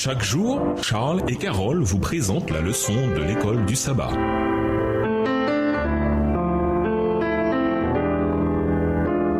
Chaque jour, Charles et Carole vous présentent la leçon de l'école du sabbat.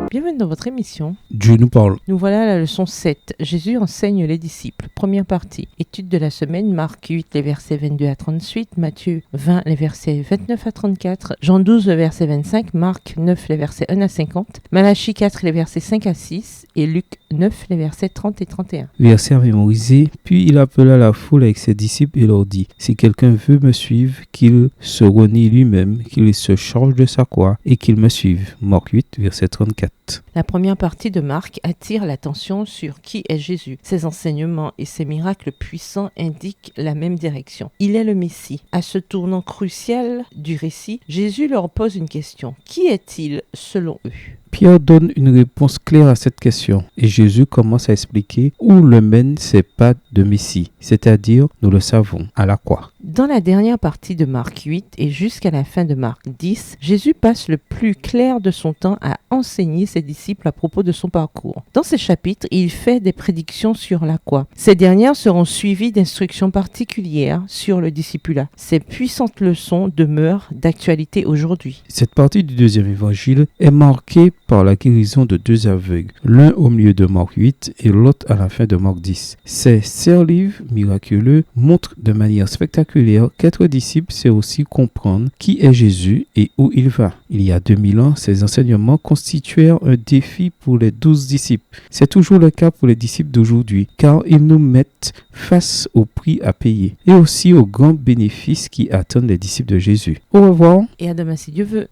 Bienvenue dans votre émission. Dieu nous parle. Nous voilà à la leçon 7. Jésus enseigne les disciples. Première partie. Étude de la semaine, Marc 8, les versets 22 à 38, Matthieu 20, les versets 29 à 34, Jean 12, le verset 25, Marc 9, les versets 1 à 50, Malachie 4, les versets 5 à 6 et Luc 9, les versets 30 et 31. Verset à mémoriser. Puis il appela la foule avec ses disciples et leur dit: si quelqu'un veut me suivre, qu'il se renie lui-même, qu'il se charge de sa croix et qu'il me suive. Marc 8, verset 34. La première partie de Marc attire l'attention sur qui est Jésus. Ses enseignements et ses miracles puissants indiquent la même direction. Il est le Messie. À ce tournant crucial du récit, Jésus leur pose une question. Qui est-il selon eux ? Pierre donne une réponse claire à cette question et Jésus commence à expliquer où le mène ses pas de Messie, c'est-à-dire, nous le savons, à la croix. Dans la dernière partie de Marc 8 et jusqu'à la fin de Marc 10, Jésus passe le plus clair de son temps à enseigner ses disciples à propos de son parcours. Dans ces chapitres, il fait des prédictions sur la croix. Ces dernières seront suivies d'instructions particulières sur le discipulat. Ces puissantes leçons demeurent d'actualité aujourd'hui. Cette partie du deuxième évangile est marquée par la guérison de deux aveugles, l'un au milieu de Marc 8 et l'autre à la fin de Marc 10. Ces serre-livres miraculeux montrent de manière spectaculaire qu'être disciple, c'est aussi comprendre qui est Jésus et où il va. Il y a 2000 ans, ces enseignements constituèrent un défi pour les 12 disciples. C'est toujours le cas pour les disciples d'aujourd'hui, car ils nous mettent face au prix à payer et aussi aux grands bénéfices qui attendent les disciples de Jésus. Au revoir. Et à demain si Dieu veut.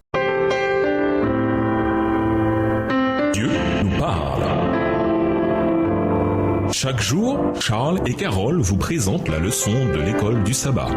Dieu nous parle. Chaque jour, Charles et Carole vous présentent la leçon de l'école du sabbat.